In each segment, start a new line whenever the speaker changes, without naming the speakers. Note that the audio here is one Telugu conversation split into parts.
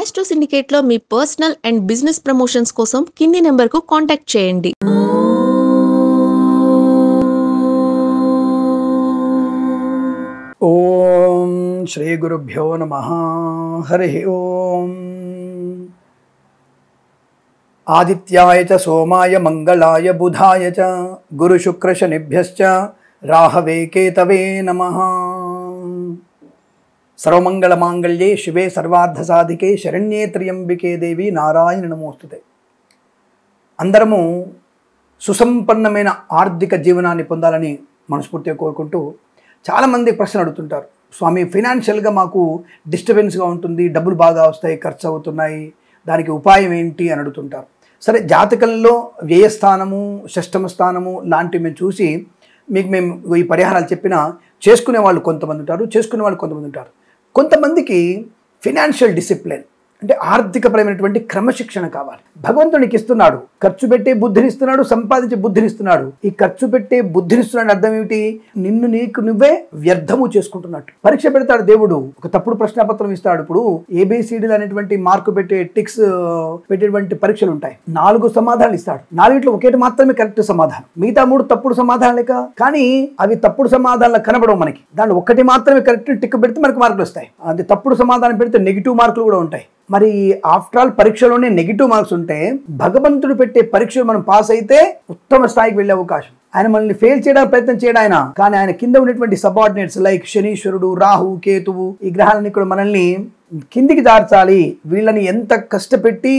ఆస్ట్రో సిండికేట్లో మీ పర్సనల్ అండ్ బిజినెస్ ప్రమోషన్స్ కోసం కింది నెంబర్కు కాంటాక్ట్ చేయండి.
ఓం శ్రీ గురుభ్యో నమః. హరి ఓం. ఆదిత్యాయ చ సోమాయ మంగళాయ బుధాయ చ గురు శుక్ర శనిభ్యశ్చ రాహవే కేతవే నమః. సర్వమంగళ మాంగళ్యే శివే సర్వార్థ సాధికే శరణ్యే త్ర్యంబికే దేవి నారాయణ నమోస్తుతే. అందరము సుసంపన్నమైన ఆర్థిక జీవనాన్ని పొందాలని మనస్ఫూర్తిగా కోరుకుంటూ చాలామంది ప్రశ్న అడుగుతుంటారు, స్వామి ఫైనాన్షియల్గా మాకు డిస్టర్బెన్స్గా ఉంటుంది, డబ్బులు బాగా వస్తాయి, ఖర్చు అవుతున్నాయి, దానికి ఉపాయం ఏంటి అని అడుగుతుంటారు. సరే, జాతకంలో వ్యయస్థానము షష్టమ స్థానము లాంటివి మేము చూసి మేము ఈ పరిహారాలు చెప్పినా చేసుకునే వాళ్ళు కొంతమంది ఉంటారు, చేసుకునే వాళ్ళు కొంతమంది ఉంటారు. కొంతమందికి ఫైనాన్షియల్ డిసిప్లిన్ అంటే ఆర్థికపరమైనటువంటి క్రమశిక్షణ కావాలి. భగవంతునికి ఇస్తున్నాడు, ఖర్చు పెట్టే బుద్ధినిస్తున్నాడు, సంపాదించే బుద్ధినిస్తున్నాడు. ఈ ఖర్చు పెట్టే బుద్ధినిస్తున్నాడు అర్థం ఏమిటి? నిన్ను నీకు నువ్వే వ్యర్థము చేసుకుంటున్నట్టు. పరీక్ష పెడతాడు దేవుడు, ఒక తప్పుడు ప్రశ్నాపత్రం ఇస్తాడు. ఇప్పుడు ఏబిసిడీలు అనేటువంటి మార్కు పెట్టే టిక్స్ పెట్టేటువంటి పరీక్షలు ఉంటాయి. 4 సమాధానాలు ఇస్తాడు, 4 ఒకటి మాత్రమే కరెక్ట్ సమాధానం, మిగతా 3 తప్పుడు సమాధానాలే. కానీ అవి తప్పుడు సమాధానాలు కనబడవు మనకి. దాంట్లో ఒకటి మాత్రమే కరెక్ట్ టిక్ పెడితే మనకు మార్కులు వస్తాయి. అది తప్పుడు సమాధానం పెడితే నెగిటివ్ మార్కులు కూడా ఉంటాయి. మరి ఆఫ్టర్ ఆల్ పరీక్షలోనే నెగిటివ్ మార్క్స్ ఉంటే భగవంతుడు పెట్టే పరీక్షలు మనం పాస్ అయితే ఉత్తమ స్థాయికి వెళ్ళే అవకాశం. ఆయన మనల్ని ఫెయిల్ చేయడానికి ప్రయత్నం చేయడం ఆయన, కానీ ఆయన కింద ఉన్నటువంటి సబార్డినేట్స్ లైక్ శనీశ్వరుడు, రాహు, కేతువు, ఈ గ్రహాలన్నీ కూడా మనల్ని కిందికి దార్చాలి. వీళ్ళని ఎంత కష్టపెట్టి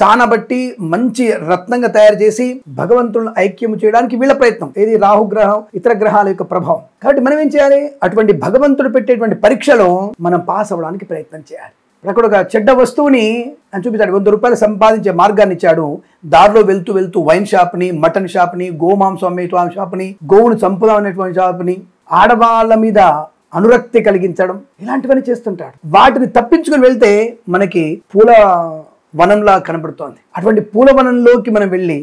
సానబట్టి మంచి రత్నంగా తయారు చేసి భగవంతులను ఐక్యం చేయడానికి వీళ్ళ ప్రయత్నం. ఏది రాహు గ్రహం, ఇతర గ్రహాల యొక్క ప్రభావం. కాబట్టి మనం ఏం చేయాలి? అటువంటి భగవంతుడు పెట్టేటువంటి పరీక్షలో మనం పాస్ అవ్వడానికి ప్రయత్నం చేయాలి. అక్కడ ఒక చెడ్డ వస్తువుని అని చూపించాడు, 100 రూపాయలు సంపాదించే మార్గాన్ని ఇచ్చాడు. దారిలో వెళ్తూ వెళ్తూ వైన్ షాప్ని, మటన్ షాప్ని, గోమాంసం అమ్మేటువంటి షాప్ని, గోవును చంపుదాం అనేటువంటి షాప్ని, ఆడవాళ్ళ మీద అనురక్తి కలిగించడం, ఇలాంటివన్నీ చేస్తుంటాడు. వాటిని తప్పించుకొని వెళ్తే మనకి పూల వనంలా కనబడుతోంది. అటువంటి పూల వనంలోకి మనం వెళ్ళి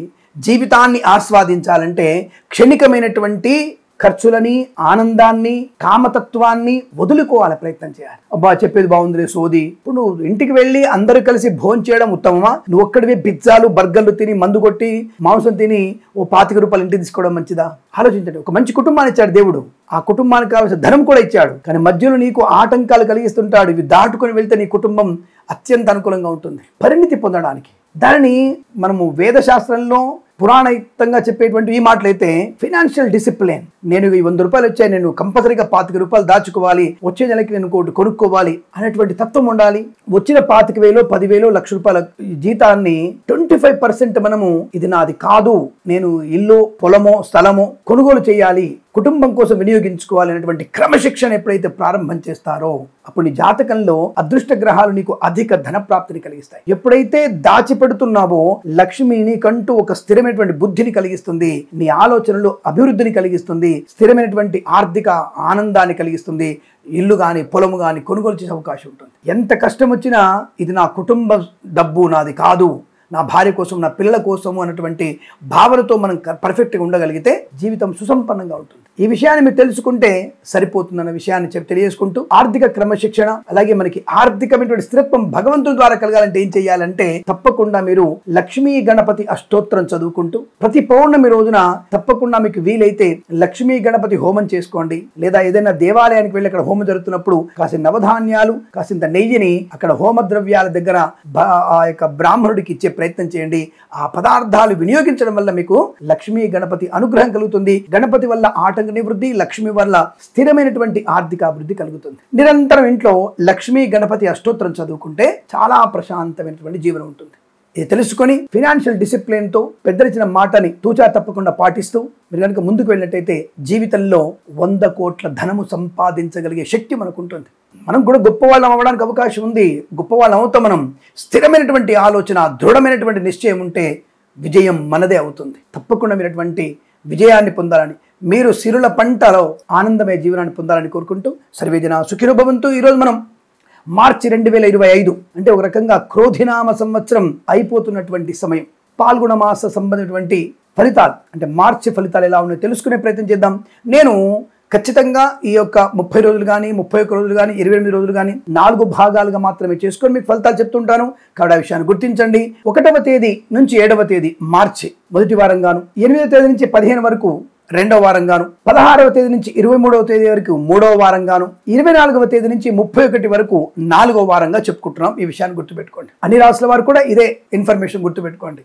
జీవితాన్ని ఆస్వాదించాలంటే క్షణికమైనటువంటి ఖర్చులని, ఆనందాన్ని, కామతత్వాన్ని వదులుకోవాలి, ప్రయత్నం చేయాలి. అబ్బా చెప్పేది బాగుందిలే సోది. ఇప్పుడు నువ్వు ఇంటికి వెళ్ళి అందరూ కలిసి భోజనం చేయడం ఉత్తమమా? నువ్వు ఒక్కడివే పిజ్జాలు, బర్గర్లు తిని, మందు కొట్టి, మాంసం తిని ఓ 25 రూపాయలు ఇంటికి తీసుకోవడం మంచిదా? ఆలోచించండి. ఒక మంచి కుటుంబాన్ని ఇచ్చాడు దేవుడు, ఆ కుటుంబానికి కావాల్సిన ధనం కూడా ఇచ్చాడు. కానీ మధ్యలో నీకు ఆటంకాలు కలిగిస్తుంటాడు. ఇవి దాటుకొని వెళ్తే నీ కుటుంబం అత్యంత అనుకూలంగా ఉంటుంది పరిణితి పొందడానికి. దానిని మనము వేదశాస్త్రంలో పురాణయుక్తంగా చెప్పేటువంటి ఈ మాటలైతే ఫైనాన్షియల్ డిసిప్లిన్. నేను ఈ 100 రూపాయలు వచ్చాయి, నేను కంపల్సరీగా 25 రూపాయలు దాచుకోవాలి, వచ్చే నెలకి నేను ఇంకోటి కొనుక్కోవాలి అనేటువంటి తత్వం ఉండాలి. వచ్చిన 25,000, 10,000, ₹1,00,000 జీతాన్ని 25% మనము ఇది నాది కాదు, నేను ఇల్లు, పొలమో, స్థలమో కొనుగోలు చేయాలి, కుటుంబం కోసం వినియోగించుకోవాలి అనేటువంటి క్రమశిక్షణ ఎప్పుడైతే ప్రారంభం చేస్తారో అప్పుడు నీ జాతకంలో అదృష్ట గ్రహాలు నీకు అధిక ధన ప్రాప్తిని కలిగిస్తాయి. ఎప్పుడైతే దాచిపెడుతున్నావో లక్ష్మి నీకంటూ ఒక స్థిరమైనటువంటి బుద్ధిని కలిగిస్తుంది, నీ ఆలోచనలు అభివృద్ధిని కలిగిస్తుంది, స్థిరమైనటువంటి ఆర్థిక ఆనందాన్ని కలిగిస్తుంది. ఇల్లు కానీ పొలము కానీ కొనుగోలు చేసే అవకాశం ఉంటుంది. ఎంత కష్టం వచ్చినా ఇది నా కుటుంబ డబ్బు, నాది కాదు, నా భార్య కోసం, నా పిల్లల కోసము అన్నటువంటి భావనతో మనం పర్ఫెక్ట్గా ఉండగలిగితే జీవితం సుసంపన్నంగా ఉంటుంది. ఈ విషయాన్ని మీరు తెలుసుకుంటే సరిపోతుందన్న విషయాన్ని తెలియజేసుకుంటూ, ఆర్థిక క్రమశిక్షణ అలాగే మనకి ఆర్థికమైనటువంటి స్థిరత్వం భగవంతుడి ద్వారా కలగాలంటే ఏం చేయాలంటే తప్పకుండా మీరు లక్ష్మీ గణపతి అష్టోత్తరం చదువుకుంటూ ప్రతి పౌర్ణమి రోజున తప్పకుండా మీకు వీలైతే లక్ష్మీ గణపతి హోమం చేసుకోండి. లేదా ఏదైనా దేవాలయానికి వెళ్ళి అక్కడ హోమం జరుగుతున్నప్పుడు కాసిన నవధాన్యాలు, కాసింత నెయ్యిని అక్కడ హోమ ద్రవ్యాల దగ్గర ఆ యొక్క బ్రాహ్మణుడికి ఇచ్చే ప్రయత్నం చేయండి. ఆ పదార్థాలు వినియోగించడం వల్ల మీకు లక్ష్మీ గణపతి అనుగ్రహం కలుగుతుంది. గణపతి వల్ల ఆటంక నివృద్ధి, లక్ష్మి వల్ల స్థిరమైనటువంటి ఆర్థిక అభివృద్ధి కలుగుతుంది. నిరంతరం ఇంట్లో లక్ష్మీ గణపతి అష్టోత్తరం చదువుకుంటే చాలా ప్రశాంతమైనటువంటి జీవనం ఉంటుంది. ఇది తెలుసుకొని ఫైనాన్షియల్ డిసిప్లిన్తో పెద్దలిచ్చిన మాటని తూచా తప్పకుండా పాటిస్తూ మీరు కనుక ముందుకు వెళ్ళినట్టయితే జీవితంలో 100 కోట్ల ధనము సంపాదించగలిగే శక్తి మనకు ఉంటుంది. మనం కూడా గొప్పవాళ్ళం అవ్వడానికి అవకాశం ఉంది. గొప్పవాళ్ళం అవుతాం మనం. స్థిరమైనటువంటి ఆలోచన, దృఢమైనటువంటి నిశ్చయం ఉంటే విజయం మనదే అవుతుంది. తప్పకుండా మీరు అటువంటి విజయాన్ని పొందాలని, మీరు సిరుల పంటలో ఆనందమయ జీవనాన్ని పొందాలని కోరుకుంటూ సర్వేజన సుఖినో భవంతు. ఈరోజు మనం మార్చి 2025 అంటే ఒక రకంగా క్రోధినామ సంవత్సరం అయిపోతున్నటువంటి సమయం. పాల్గొన మాస సంబంధించినటువంటి ఫలితాలు అంటే మార్చి ఫలితాలు ఎలా ఉన్నాయో తెలుసుకునే ప్రయత్నం చేద్దాం. నేను ఖచ్చితంగా ఈ యొక్క 30 రోజులు కానీ 31 రోజులు కానీ 28 రోజులు కానీ 4 భాగాలుగా మాత్రమే చేసుకొని మీకు ఫలితాలు చెప్తుంటాను. కాబట్టి ఆ విషయాన్ని గుర్తించండి. 1వ తేదీ నుంచి 7వ తేదీ మార్చి మొదటి వారం గాను, 8వ తేదీ నుంచి 15 వరకు రెండవ వారం గాను, 16వ తేదీ నుంచి 23వ తేదీ వరకు మూడవ వారం గాను, 24వ తేదీ నుంచి 31 వరకు 4వ వారంగా చెప్పుకుంటున్నాం. ఈ విషయాన్ని గుర్తుపెట్టుకోండి. అన్ని రాసుల వారు కూడా ఇదే ఇన్ఫర్మేషన్ గుర్తుపెట్టుకోండి.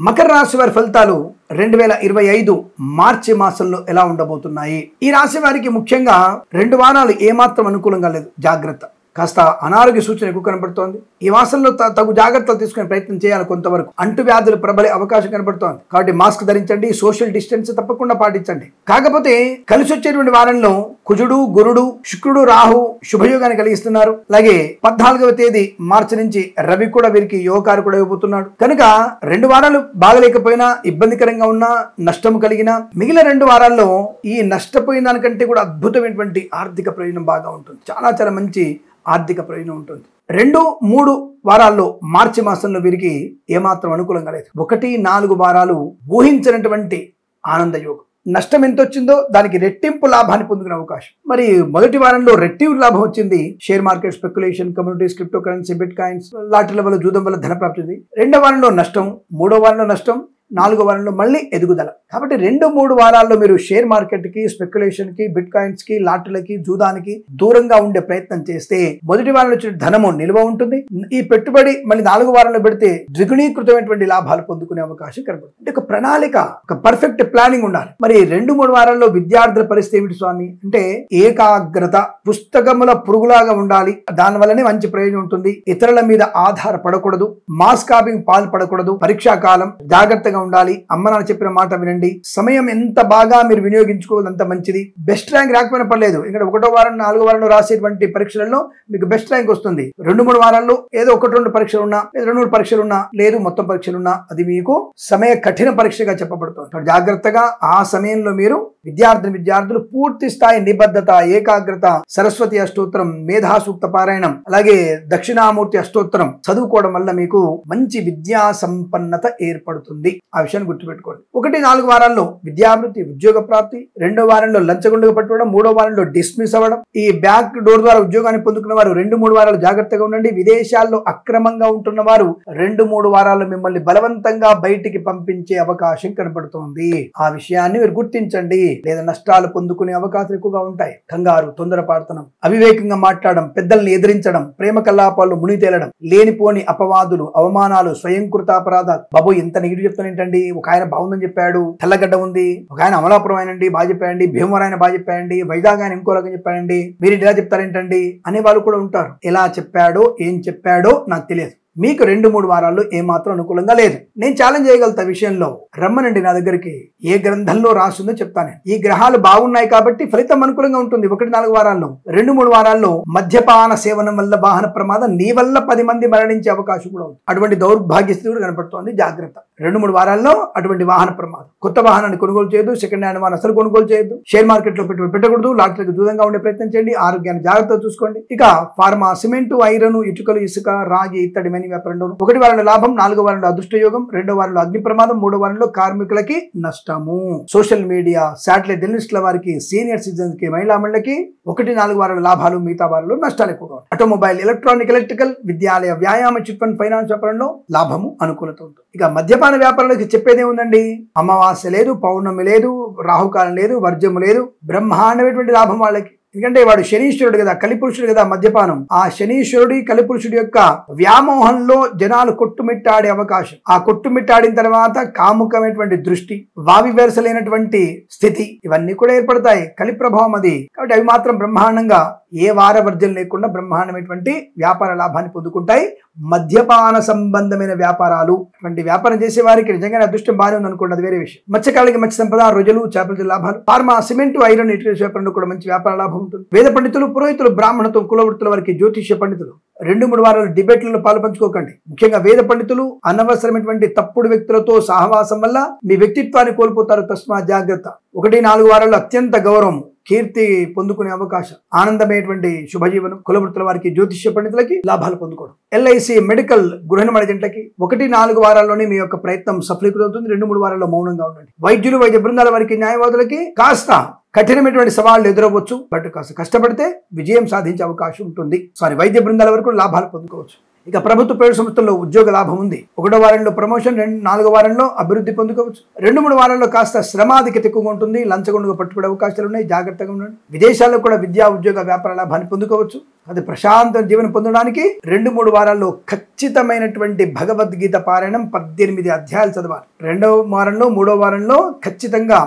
మకర రాశి వారి ఫలితాలు 2025 మార్చి మాసంలో ఎలా ఉండబోతున్నాయి? ఈ రాశి వారికి ముఖ్యంగా 2 వారాలు ఏమాత్రం అనుకూలంగా లేదు. జాగ్రత్త. కాస్త అనారోగ్య సూచన ఎక్కువ కనబడుతోంది. ఈ మాసంలో తగు జాగ్రత్తలు తీసుకునే ప్రయత్నం చేయాలి. కొంతవరకు అంటువ్యాధులు ప్రబలే అవకాశం కనబడుతోంది. కాబట్టి మాస్క్ ధరించండి, సోషల్ డిస్టెన్స్ తప్పకుండా పాటించండి. కాకపోతే కలిసి వచ్చేటువంటి వారంలో కుజుడు, గురుడు, శుక్రుడు, రాహు శుభయోగాన్ని కలిగిస్తున్నారు. అలాగే 14వ తేదీ మార్చి నుంచి రవి కూడా వీరికి యోగకారు కూడా ఇవ్వబోతున్నాడు. కనుక 2 వారాలు బాగలేకపోయినా, ఇబ్బందికరంగా ఉన్నా, నష్టం కలిగినా, మిగిలిన 2 వారాల్లో ఈ నష్టపోయిన దానికంటే కూడా అద్భుతమైనటువంటి ఆర్థిక ప్రయోజనం బాగా ఉంటుంది. చాలా చాలా మంచి ఆర్థిక ప్రయోజనం ఉంటుంది. 2, 3 వారాల్లో మార్చి మాసంలో వీరికి ఏమాత్రం అనుకూలంగా లేదు. 1, 4 వారాలు ఊహించినటువంటి ఆనంద యోగం. నష్టం ఎంత వచ్చిందో దానికి రెట్టింపు లాభాన్ని పొందుకునే అవకాశం. మరి మొదటి వారంలో రెట్టింపు లాభం వచ్చింది. Share market, speculation, communities, cryptocurrency, bitcoins, లాటరీల వల్ల, జూదం వల్ల ధన ప్రాప్తి ఉంది. 2వ వారంలో నష్టం, 3వ వారంలో నష్టం, 4వ వారంలో మళ్ళీ ఎదుగుదల. కాబట్టి 2, 3 వారాల్లో మీరు షేర్ మార్కెట్ కి, స్పెక్యులేషన్ కి, బిట్ కాయిన్స్ కి, లాటరీలకి, జూదానికి దూరంగా ఉండే ప్రయత్నం చేస్తే మొదటి వారంలో వచ్చిన ధనము నిల్వ ఉంటుంది. ఈ పెట్టుబడి మళ్ళీ 4వ వారంలో పెడితే ద్విగుణీకృతమైనటువంటి లాభాలు పొందుకునే అవకాశం కనబడుతుంది. అంటే ఒక ప్రణాళిక, ఒక పర్ఫెక్ట్ ప్లానింగ్ ఉండాలి. మరి 2, 3 వారాల్లో విద్యార్థుల పరిస్థితి ఏమిటి స్వామి అంటే, ఏకాగ్రత, పుస్తకముల పురుగులాగా ఉండాలి. దాని వల్లనే మంచి ప్రయోజనం ఉంటుంది. ఇతరుల మీద ఆధారపడకూడదు, మాస్ కాపింగ్ పాల్పడకూడదు. పరీక్షా కాలం, జాగ్రత్తగా ఉండాలి. అమ్మ నాన్న చెప్పిన మాట వినండి. సమయం ఎంత బాగా మీరు వినియోగించుకోవాలి అంత మంచిది. బెస్ట్ ర్యాంక్ రాకపోయినా పర్లేదు. ఇక్కడ 1వ వారం, 4వ వారంలో రాసేటువంటి పరీక్షలలో మీకు బెస్ట్ ర్యాంక్ వస్తుంది. 2, 3 వారాల్లో ఏదో 1, 2 పరీక్షలు ఉన్నా, 2, 3 పరీక్షలు ఉన్నా, లేదు మొత్తం పరీక్షలు ఉన్నా, అది మీకు సమయ కఠిన పరీక్షగా చెప్పబడుతుంది. జాగ్రత్తగా ఆ సమయంలో మీరు విద్యార్థులు పూర్తి స్థాయి నిబద్ధత, ఏకాగ్రత, సరస్వతి అష్టోత్తరం, మేధా సూక్త పారాయణం, అలాగే దక్షిణామూర్తి అష్టోత్తరం చదువుకోవడం వల్ల మీకు మంచి విద్యా సంపన్నత ఏర్పడుతుంది. ఆ విషయాన్ని గుర్తుపెట్టుకోండి. 1, 4 వారాల్లో విద్యాభివృద్ధి, ఉద్యోగ ప్రాప్తి, 2వ వారంలో లంచగొండగా పట్టుకోవడం, 3వ వారంలో డిస్మిస్ అవ్వడం. ఈ బ్యాక్ డోర్ ద్వారా ఉద్యోగాన్ని పొందుకున్న వారు 2, 3 వారాలు జాగ్రత్తగా ఉండండి. విదేశాల్లో అక్రమంగా ఉంటున్న వారు 2, 3 వారాల్లో మిమ్మల్ని బలవంతంగా బయటికి పంపించే అవకాశం కనబడుతోంది. ఆ విషయాన్ని మీరు గుర్తించండి. లేదా నష్టాలు పొందుకునే అవకాశాలు ఎక్కువగా ఉంటాయి. కంగారు, తొందరపాటుతనం, అవివేకంగా మాట్లాడడం, పెద్దల్ని ఎదిరించడం, ప్రేమ కల్లాపాలు మునిగి తేలడం, లేనిపోని అపవాదులు, అవమానాలు, స్వయంకృత అపరాధాలు. బాబు ఎంత నెగిటివ్ చెప్తాను ఏంటండి, ఒక ఆయన బాగుందని చెప్పాడు, తెల్లగడ్డ ఉంది, ఒక ఆయన అమలాపురం ఆయనండి బాగా చెప్పాడండి, భీమవరం ఆయన బాగా చెప్పాడండి, వైజాగ్ ఆయన ఇంకో రకం చెప్పాడండి, మీరు ఇలా చెప్తారేంటండి అనే వాళ్ళు కూడా ఉంటారు. ఎలా చెప్పాడో, ఏం చెప్పాడో నాకు తెలియదు. మీకు 2, 3 వారాల్లో ఏమాత్రం అనుకూలంగా లేదు. నేను ఛాలెంజ్ చేయగలుగుతా విషయంలో. రమ్మనండి నా దగ్గరికి, ఏ గ్రంథంలో రాస్తుందో చెప్తాను. ఈ గ్రహాలు బాగున్నాయి కాబట్టి ఫలితం అనుకూలంగా ఉంటుంది. 1, 4 వారాల్లో. 2, 3 వారాల్లో మద్యపాన సేవనం వల్ల వాహన ప్రమాదం, నీ వల్ల 10 మంది మరణించే అవకాశం కూడా ఉంది. అటువంటి దౌర్భాగ్య స్థితి కూడా కనపడుతోంది. జాగ్రత్త. 2, 3 వారాల్లో అటువంటి వాహన ప్రమాదం. కొత్త వాహనాన్ని కొనుగోలు చేయొద్దు, సెకండ్ హ్యాండ్ వాహనం అసలు కొనుగోలు చేయొద్దు, షేర్ మార్కెట్ లో పెట్టుబడి పెట్టకూడదు, లాటరీకి దూరంగా ఉండే ప్రయత్నం చేయండి. ఆరోగ్యాన్ని జాగ్రత్తగా చూసుకోండి. ఇక ఫార్మా, సిమెంట్, ఐరన్, ఇటుకలు, ఇసుక, రాగి, ఇత్తడి, మని వ్యాపారంలో 1 వారంలో లాభం, 4వ వారంలో అదృష్ట యోగం, 2వ వారంలో అగ్ని ప్రమాదం, 3వ వారంలో కార్మికులకి నష్టము. సోషల్ మీడియా, శాటిలైట్ జర్నలిస్టుల వారికి, సీనియర్ సిటిజన్స్ కి, మహిళా మండలికి 1, 4 వారాల లాభాలు, మిగతా వారంలో నష్టాలు ఎక్కువగా ఉంటాయి. ఆటోమొబైల్, ఎలక్ట్రానిక్, ఎలక్ట్రికల్, విద్యాలయ, వ్యాయామ, చిట్ ఫండ్, ఫైనాన్స్ వ్యాపారంలో లాభము, అనుకూలత ఉంటుంది. ఇక మద్యపాన వ్యాపారాలకి చెప్పేదే ఉందండి. అమావాస్య లేదు, పౌర్ణమి లేదు, రాహుకాలం లేదు, వర్జము లేదు, బ్రహ్మాండమైనటువంటి లాభం వాళ్ళకి. ఎందుకంటే వాడు శనీశ్వరుడు కదా, కలిపురుషుడు కదా మద్యపానం. ఆ శనీశ్వరుడి, కలిపురుషుడి యొక్క వ్యామోహంలో జనాలు కొట్టుమిట్టాడే అవకాశం. ఆ కొట్టుమిట్టాడిన తర్వాత కాముకమైనటువంటి దృష్టి, వావి వెరసలేనటువంటి స్థితి, ఇవన్నీ కూడా ఏర్పడతాయి. కలి ప్రభావం అది. కాబట్టి అవి మాత్రం బ్రహ్మాండంగా ఏ వార వర్జం లేకుండా బ్రహ్మాండమైనటువంటి వ్యాపార లాభాన్ని పొందుకుంటాయి. మద్యపాన సంబంధమైన వ్యాపారాలు, అటువంటి వ్యాపారం చేసే వారికి నిజంగానే అదృష్టం బాగానే ఉంది అనుకోండి, అది వేరే విషయం. మత్స్యకారులకి మత్స్య సంపద, రొయ్యలు, చేపల లాభాలు. ఫార్మా, సిమెంట్, ఐరన్, ఇటుక వ్యాపారంలో కూడా మంచి వ్యాపార లాభం ఉంటుంది. వేద పండితులు, పురోహితులు, బ్రాహ్మణత్వం, కులవృత్తుల వారికి, జ్యోతిష్య పండితులు 2, 3 వారాలు డిబేట్లలో పాలు పంచుకోకండి. ముఖ్యంగా వేద పండితులు అనవసరమైనటువంటి తప్పుడు వ్యక్తులతో సహవాసం వల్ల మీ వ్యక్తిత్వాన్ని కోల్పోతారు. తస్మాత్ జాగ్రత్త. 1, 4 వారాల్లో అత్యంత గౌరవం, కీర్తి పొందుకునే అవకాశం, ఆనందమైనటువంటి శుభజీవనం, కులవృత్తుల వారికి, జ్యోతిష్య పండితులకి లాభాలు పొందుకోవడం, ఎల్ఐసి, మెడికల్, గృహ నిర్మాణ జంటలకి 1-4 వారాల్లోనే మీ యొక్క ప్రయత్నం సఫలీకృతమవుతుంది. 2-3 వారాల్లో మౌనంగా ఉండండి. వైద్యులు, వైద్య బృందాల వారికి, న్యాయవాదులకి కాస్త కఠినమైనటువంటి సవాళ్లు ఎదురవ్వచ్చు. బట్ కాస్త కష్టపడితే విజయం సాధించే అవకాశం ఉంటుంది. వైద్య బృందాల వరకు లాభాలు పొందుకోవచ్చు. ఇక ప్రభుత్వ ప్రైవేట్ సంస్థల్లో ఉద్యోగ లాభం ఉంది. 1వ వారంలో ప్రమోషన్, 4వ వారంలో అభివృద్ధి పొందుకోవచ్చు. 2-3 వారాల్లో కాస్త శ్రమాధిక్యత ఎక్కువగా ఉంటుంది. లంచగొండగా పట్టుకునే అవకాశాలు ఉన్నాయి. జాగ్రత్తగా ఉండండి. విదేశాల్లో కూడా విద్యా, ఉద్యోగ, వ్యాపార లాభాన్ని పొందుకోవచ్చు. అది ప్రశాంత జీవనం పొందడానికి 2-3 వారాల్లో ఖచ్చితమైనటువంటి భగవద్గీత పారాయణం 18 అధ్యాయాలు చదవాలి. 2వ వారంలో, 3వ వారంలో ఖచ్చితంగా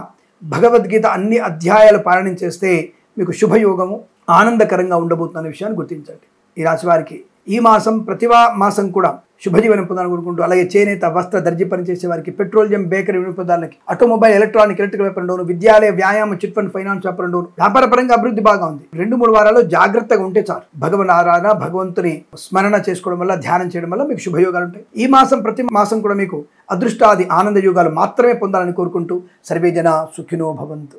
భగవద్గీత అన్ని అధ్యాయాలు పారాయణం చేస్తే మీకు శుభయోగము ఆనందకరంగా ఉండబోతున్న విషయాన్ని గుర్తించండి. ఈ రాశి వారికి ఈ మాసం, ప్రతి మాసం కూడా శుభజీవనం పొందాలని కోరుకుంటూ, అలాగే చేనేత, వస్త్ర, దర్జీ పనిచేసే వారికి, పెట్రోలియం, బేకరీ వినియోగదారులకి, ఆటోమొబైల్, ఎలక్ట్రానిక్, ఎలక్ట్రికల్ వ్యాపారం డౌన్, విద్యాలయ, వ్యాయామ, చిట్ ఫండ్, ఫైనాన్స్ వ్యాపారం డౌన్, వ్యాపార పరంగా అభివృద్ధి బాగా ఉంది. 2-3 వారాల్లో జాగ్రత్తగా ఉంటే చాలు. భగవన్ ఆరాధన, భగవంతుని స్మరణ చేసుకోవడం వల్ల, ధ్యానం చేయడం వల్ల మీకు శుభయోగాలు ఉంటాయి. ఈ మాసం, ప్రతి మాసం కూడా మీకు అదృష్టాది ఆనంద యోగాలు మాత్రమే పొందాలని కోరుకుంటూ, సర్వే జన సుఖినో భవంతు.